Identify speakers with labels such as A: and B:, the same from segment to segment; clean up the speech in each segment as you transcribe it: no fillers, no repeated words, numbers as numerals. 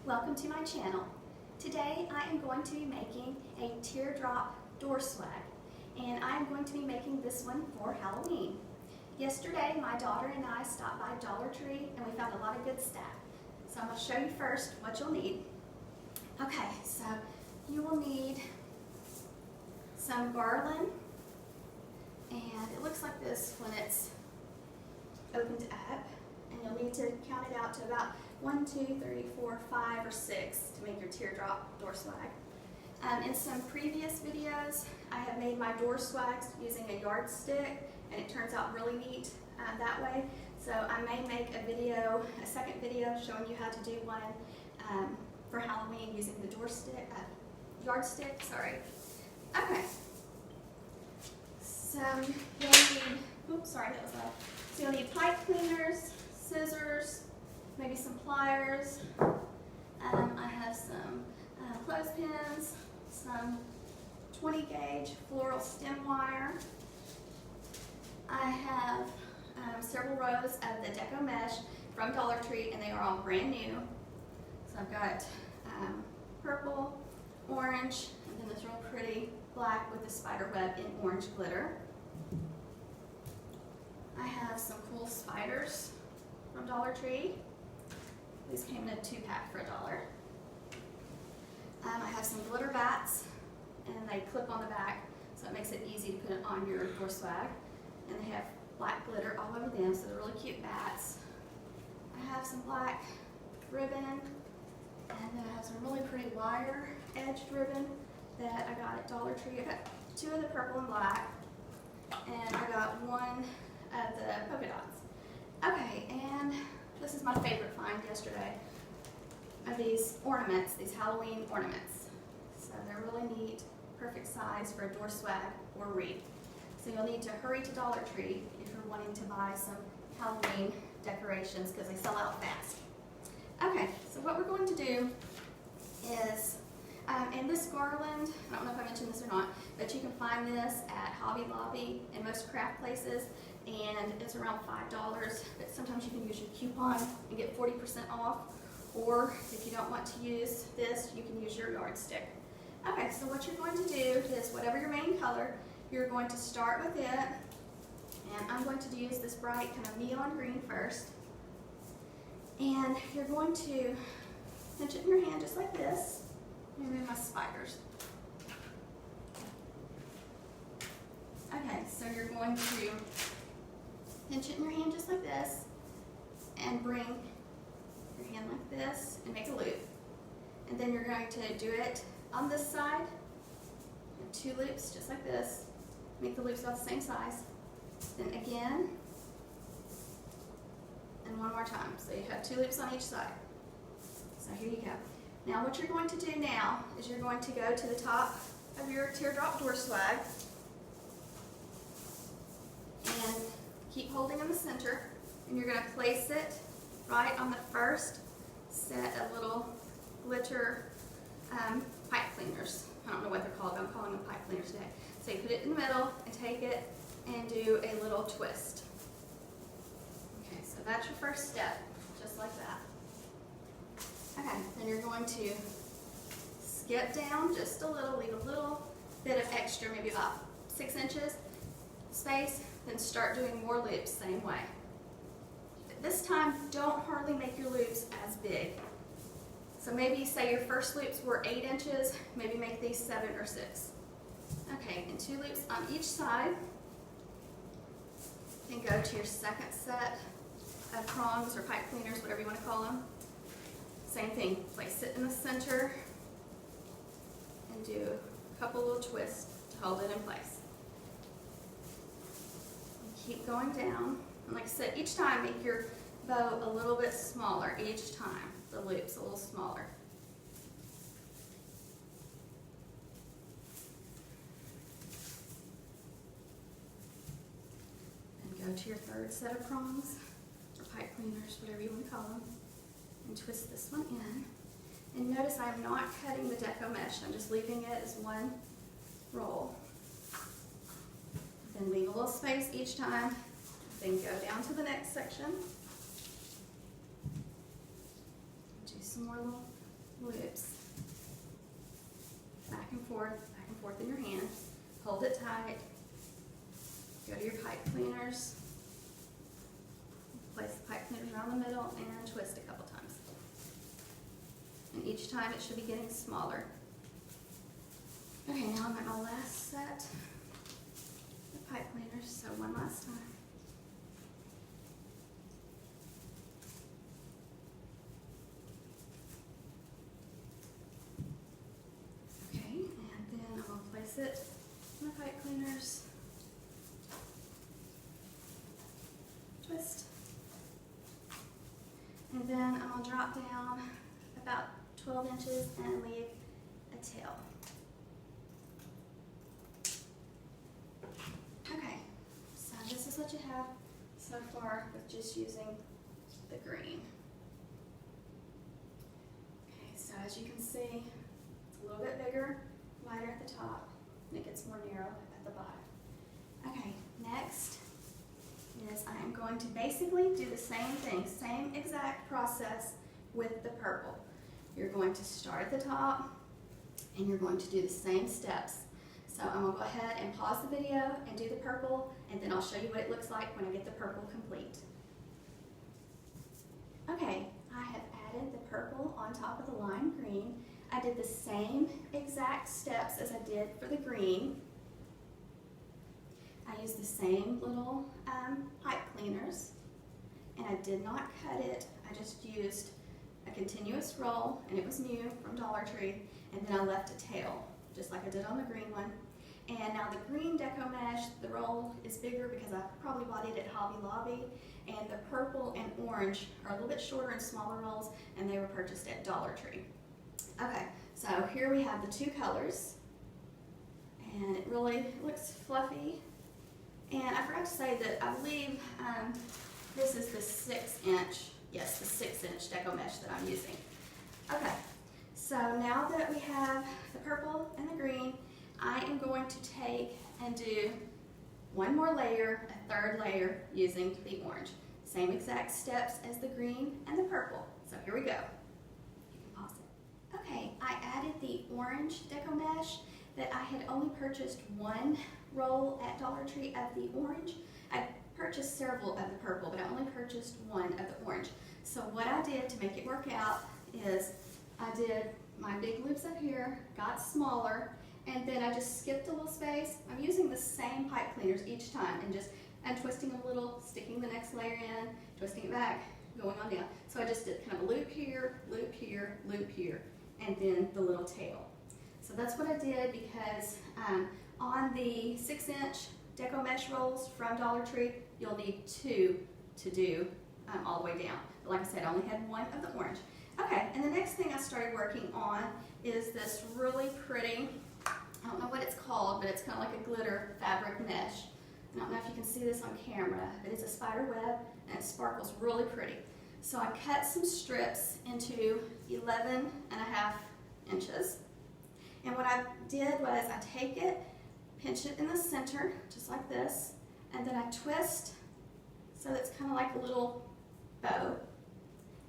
A: Welcome to my channel. Today I am going to be making a teardrop door swag, and I am going to be making this one for Halloween. Yesterday my daughter and I stopped by Dollar Tree and we found a lot of good stuff. So I'm going to show you first what you'll need. Okay, so you will need some garland, and it looks like this when it's opened up, and you'll need to count it out to about 1, 2, 3, 4, 5, or 6 to make your teardrop door swag. In some previous videos, I have made my door swags using a yardstick, and it turns out really neat that way. So I may make a second video showing you how to do one for Halloween using the yardstick. Sorry. Okay. So you'll need. Oops, sorry, that was loud. So you'll need pipe cleaners, scissors, maybe some pliers. I have some clothespins, some 20 gauge floral stem wire. I have several rows of the deco mesh from Dollar Tree, and they are all brand new. So I've got purple, orange, and then this real pretty black with the spider web in orange glitter. I have some cool spiders from Dollar Tree. These came in a 2-pack for $1. I have some glitter bats, and they clip on the back, so it makes it easy to put it on your door swag. And they have black glitter all over them, so they're really cute bats. I have some black ribbon, and then I have some really pretty wire edged ribbon that I got at Dollar Tree. I got 2 of the purple and black, and I got 1 of the polka dots. Okay, and this is my favorite find yesterday of these ornaments, these Halloween ornaments. So they're really neat, perfect size for a door swag or wreath. So you'll need to hurry to Dollar Tree if you're wanting to buy some Halloween decorations because they sell out fast. Okay, so what we're going to do is, and this garland, I don't know if I mentioned this or not, but you can find this at Hobby Lobby and most craft places, and it's around $5, but sometimes you can use your coupon and get 40% off, or if you don't want to use this, you can use your yardstick. Okay, so what you're going to do is whatever your main color, you're going to start with it, and I'm going to use this bright kind of neon green first, and you're going to pinch it in your hand just like this. Let me move my spiders. Okay, so you're going to pinch it in your hand just like this, and bring your hand like this and make a loop. And then you're going to do it on this side, 2 loops just like this. Make the loops about the same size. Then again, and 1 more time. So you have 2 loops on each side. So here you go. Now what you're going to do now is you're going to go to the top of your teardrop door swag and keep holding in the center, and you're going to place it right on the first set of little glitter pipe cleaners. I don't know what they're called, but I'm calling them pipe cleaners today. So you put it in the middle and take it and do a little twist. Okay, so that's your first step, just like that. Okay, then you're going to skip down just a little, leave a little bit of extra, maybe about 6 inches space, then start doing more loops same way. This time, don't hardly make your loops as big. So maybe say your first loops were 8 inches, maybe make these 7 or 6. Okay, and 2 loops on each side. And go to your second set of prongs or pipe cleaners, whatever you want to call them. Same thing, place it in the center and do a couple little twists to hold it in place. And keep going down. And like I said, each time make your bow a little bit smaller each time. The loop's a little smaller. And go to your third set of prongs or pipe cleaners, whatever you want to call them. And twist this one in. And notice I'm not cutting the deco mesh, I'm just leaving it as one roll. Then leave a little space each time, then go down to the next section. Do some more little loops, back and forth in your hand. Hold it tight. Go to your pipe cleaners. Place the pipe cleaners around the middle and twist a couple times. And each time it should be getting smaller. Okay, now I'm at my last set of pipe cleaners, so one last time. Okay, and then I'm going to place it in the pipe cleaners. Twist. And then I'm going to drop down about 12 inches and leave a tail. Okay, so this is what you have so far with just using the green. Okay, so as you can see, it's a little bit bigger, wider at the top, and it gets more narrow at the bottom. Okay, next is I am going to basically do the same thing, same exact process with the purple. You're going to start at the top and you're going to do the same steps. So I'm going to go ahead and pause the video and do the purple, and then I'll show you what it looks like when I get the purple complete. Okay, I have added the purple on top of the lime green. I did the same exact steps as I did for the green. I used the same little pipe cleaners, and I did not cut it. I just used a continuous roll, and it was new from Dollar Tree, and then I left a tail, just like I did on the green one. And now the green deco mesh, the roll is bigger because I probably bought it at Hobby Lobby, and the purple and orange are a little bit shorter and smaller rolls, and they were purchased at Dollar Tree. Okay, so here we have the two colors, and it really looks fluffy. And I forgot to say that I believe this is the 6-inch, yes, the 6-inch deco mesh that I'm using. Okay, so now that we have the purple and the green, I am going to take and do one more layer, a third layer, using the orange. Same exact steps as the green and the purple. So here we go. You can pause it. Okay, I added the orange deco mesh that I had only purchased one roll at Dollar Tree of the orange. I purchased several of the purple, but I only purchased one of the orange. So what I did to make it work out is I did my big loops up here, got smaller, and then I just skipped a little space. I'm using the same pipe cleaners each time and just untwisting a little, sticking the next layer in, twisting it back, going on down. So I just did kind of a loop here, loop here, loop here, and then the little tail. So that's what I did because on the 6-inch deco mesh rolls from Dollar Tree, you'll need 2 to do all the way down. But like I said, I only had one of the orange. Okay, and the next thing I started working on is this really pretty, I don't know what it's called, but it's kind of like a glitter fabric mesh. I don't know if you can see this on camera, but it's a spider web and it sparkles really pretty. So I cut some strips into 11.5 inches. And what I did was I take it, pinch it in the center, just like this, and then I twist so it's kind of like a little bow.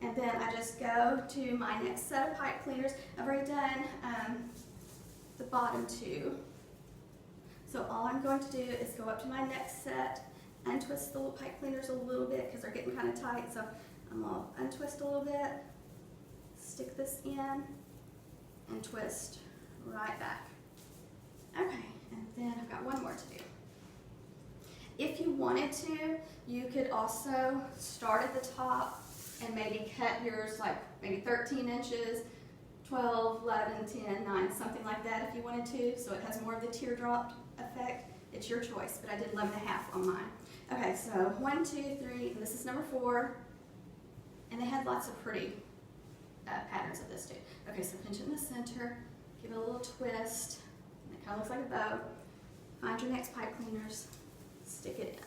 A: And then I just go to my next set of pipe cleaners. I've already done the bottom 2. So all I'm going to do is go up to my next set, untwist the little pipe cleaners a little bit because they're getting kind of tight. So I'm going to untwist a little bit, stick this in, and twist right back. Okay, and then I've got one more to do. If you wanted to, you could also start at the top and maybe cut yours like maybe 13 inches, 12, 11, 10, 9, something like that if you wanted to, so it has more of the teardrop effect. It's your choice, but I did 11.5 on mine. Okay, so 1, 2, 3, and this is number 4, and they had lots of pretty patterns of this too. Okay, so pinch it in the center, give it a little twist, and it kind of looks like a bow. Find your next pipe cleaners, stick it in.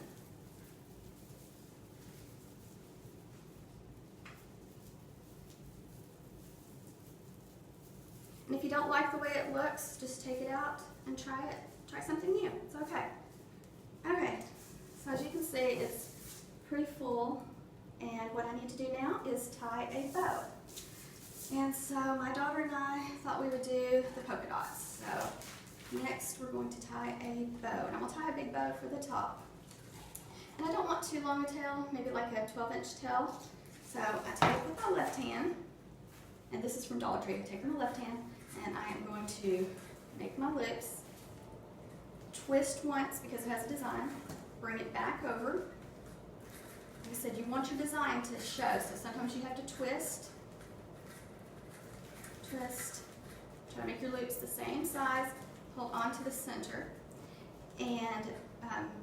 A: And if you don't like the way it looks, just take it out and try it. Try something new. It's okay. Okay, so as you can see, it's pretty full. And what I need to do now is tie a bow. And so my daughter and I thought we would do the polka dots. So next we're going to tie a bow. And I'm going to tie a big bow for the top. And I don't want too long a tail, maybe like a 12-inch tail. So I take it with my left hand, and this is from Dollar Tree. I take it with my left hand, and I am going to make my loops, twist once because it has a design, bring it back over. Like I said, you want your design to show, so sometimes you have to twist, try to make your loops the same size, hold on to the center, and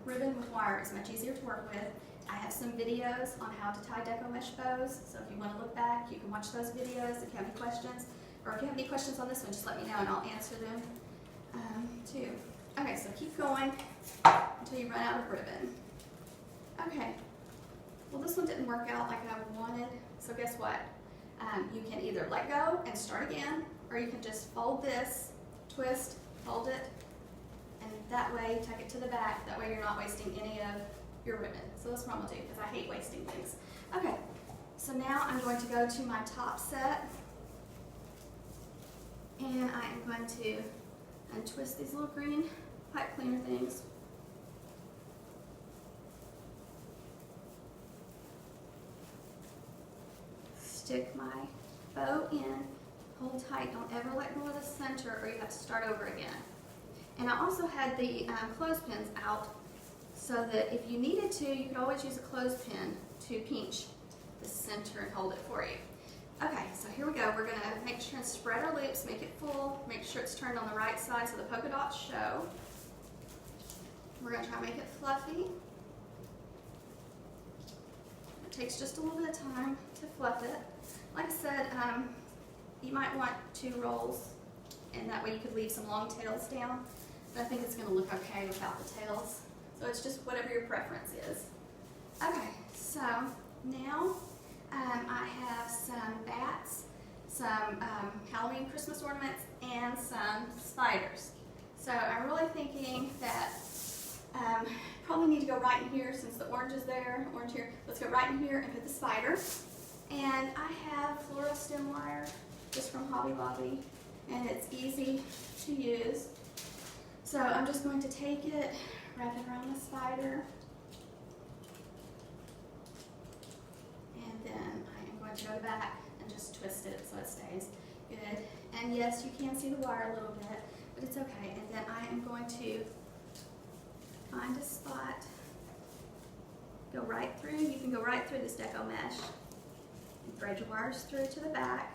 A: ribbon with wire is much easier to work with. I have some videos on how to tie deco mesh bows, so if you want to look back, you can watch those videos if you have any questions. Or if you have any questions on this one, just let me know and I'll answer them too. Okay, so keep going until you run out of ribbon. Okay, well this one didn't work out like I wanted, so guess what? You can either let go and start again, or you can just fold this, twist, fold it, and that way tuck it to the back. That way you're not wasting any of your ribbon. So that's what I'm gonna do, because I hate wasting things. Okay, so now I'm going to go to my top set, and I am going to untwist these little green pipe cleaner things. Stick my bow in, hold tight, don't ever let go of the center or you have to start over again. And I also had the clothespins out so that if you needed to, you could always use a clothespin to pinch the center and hold it for you. Okay, so here we go. We're going to make sure and spread our loops, make it full, make sure it's turned on the right side so the polka dots show. We're going to try to make it fluffy. It takes just a little bit of time to fluff it. Like I said, you might want 2 rolls, and that way you could leave some long tails down. But I think it's going to look okay without the tails. So it's just whatever your preference is. Okay, so now I have some bats, some Halloween Christmas ornaments, and some spiders. So I'm really thinking that probably need to go right in here since the orange is there, orange here. Let's go right in here and put the spider. And I have floral stem wire just from Hobby Lobby, and it's easy to use. So I'm just going to take it, wrap it around the spider, and then I am going to go back and just twist it so it stays good. And yes, you can see the wire a little bit, but it's okay. And then I am going to find a spot, go right through. You can go right through this deco mesh and thread your wires through to the back.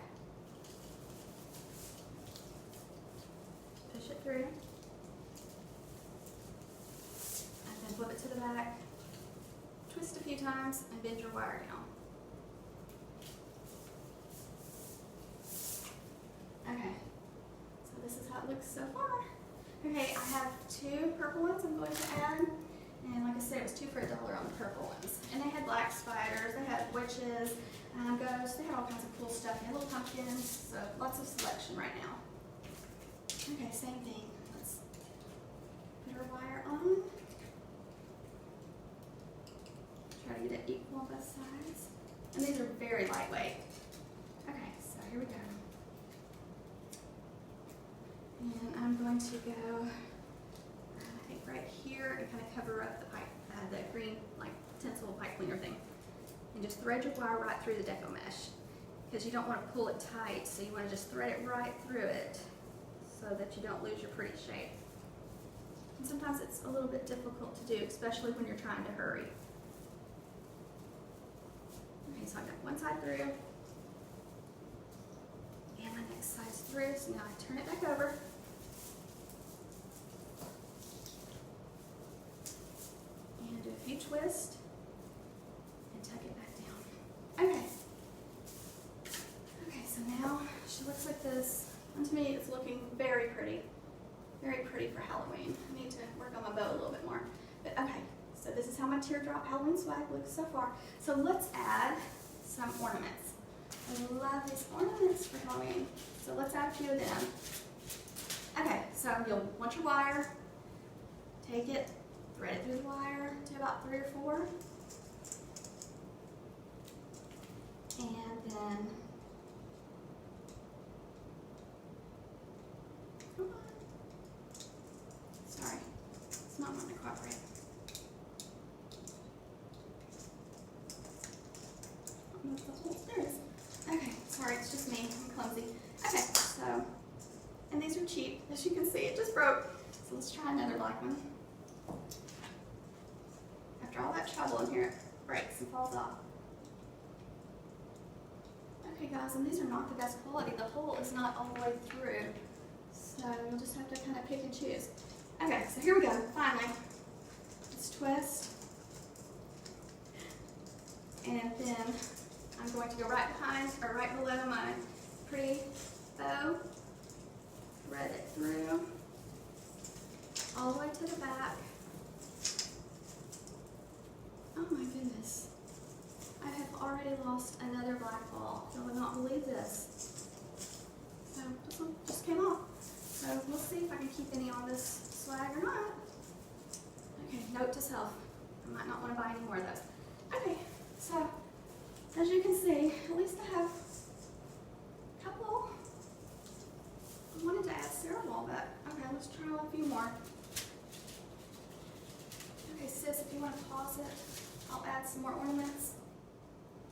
A: Push it through. Flip it to the back, twist a few times, and bend your wire down. Okay, so this is how it looks so far. Okay, I have 2 purple ones I'm going to add, and like I said, it was 2 for $1 on the purple ones. And they had black spiders, they had witches, ghosts, they had all kinds of cool stuff. They had little pumpkins, so lots of selection right now. Okay, same thing. Let's put our wire on. Try to get it equal on both sides. And these are very lightweight. Okay, so here we go. And I'm going to go, I think right here, and kind of cover up the pipe, the green, like tinsel pipe cleaner thing. And just thread your wire right through the deco mesh, because you don't want to pull it tight, so you want to just thread it right through it so that you don't lose your pretty shape. And sometimes it's a little bit difficult to do, especially when you're trying to hurry. Okay, so I got one side through, and my next side's through, so now I turn it back over. And do a few twists, and tuck it back down. Okay. Okay, so now she looks like this. And to me, it's looking very pretty. Very pretty for Halloween. I need to work on my bow a little bit more. But okay. So this is how my teardrop Halloween swag looks so far. So let's add some ornaments. I love these ornaments for Halloween. So let's add a few of them. Okay, so you'll want your wire, take it, thread it through the wire to about 3 or 4. And then right. There it is. Okay, sorry, it's just me. I'm clumsy. Okay, so, and these are cheap. As you can see, it just broke. So let's try another black one. After all that trouble in here, it breaks and falls off. Okay guys, and these are not the best quality. The hole is not all the way through. So you'll just have to kind of pick and choose. Okay, so here we go, finally. Let's twist. And then I'm going to go right behind, or right below my pretty bow. Thread it through. All the way to the back. Oh my goodness. I have already lost another black ball. I would not believe this. So this one just came off. So we'll see if I can keep any on this swag or not. Okay, note to self. I might not want to buy any more of those. Okay, so as you can see, at least I have a couple. I wanted to add cerebral, but okay, let's try a few more. Okay, sis, if you want to pause it, I'll add some more ornaments.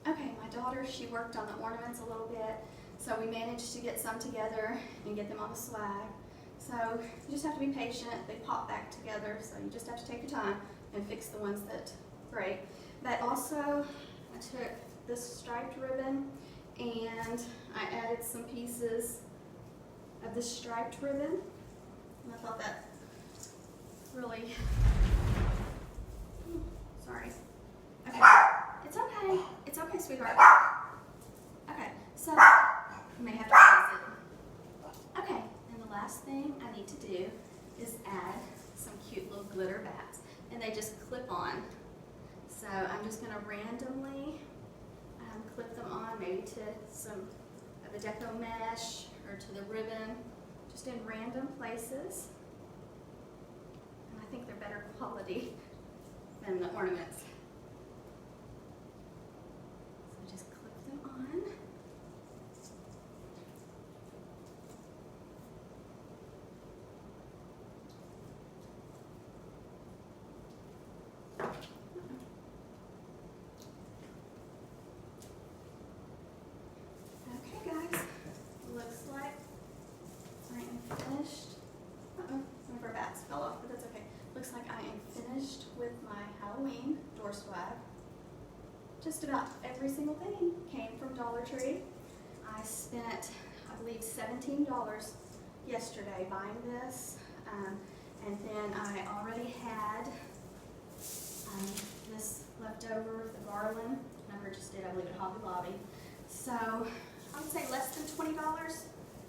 A: Okay, my daughter, she worked on the ornaments a little bit, so we managed to get some together and get them on the swag. So you just have to be patient. They pop back together, so you just have to take your time and fix the ones that break. But also, I took this striped ribbon and I added some pieces of this striped ribbon, and I thought that really, sorry. Okay, it's okay, sweetheart. Okay, so you may have to pause it. Okay, and the last thing I need to do is add some cute little glitter bats, and they just clip on. So I'm just gonna randomly clip them on, maybe to some of the deco mesh or to the ribbon, just in random places. And I think they're better quality than the ornaments. So just clip them on. Okay guys, looks like I am finished. One of our bats fell off, but that's okay. Looks like I am finished with my Halloween door swag. Just about every single thing came from Dollar Tree. I spent, I believe, $17 yesterday buying this. And then I already had this left over, the garland. I purchased it, I believe, at Hobby Lobby. So I would say less than $20.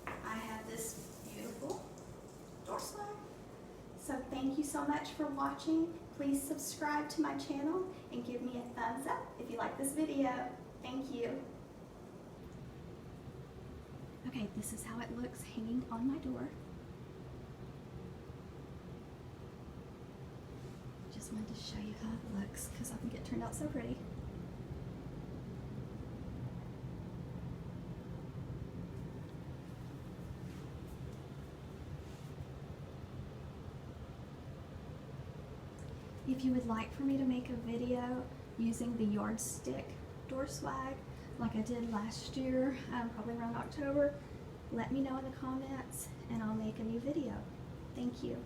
A: I have this beautiful door swag. So thank you so much for watching. Please subscribe to my channel and give me a thumbs up if you like this video. Thank you. Okay, this is how it looks hanging on my door. Just wanted to show you how it looks because I think it turned out so pretty. If you would like for me to make a video using the yardstick door swag like I did last year, probably around October, let me know in the comments and I'll make a new video. Thank you.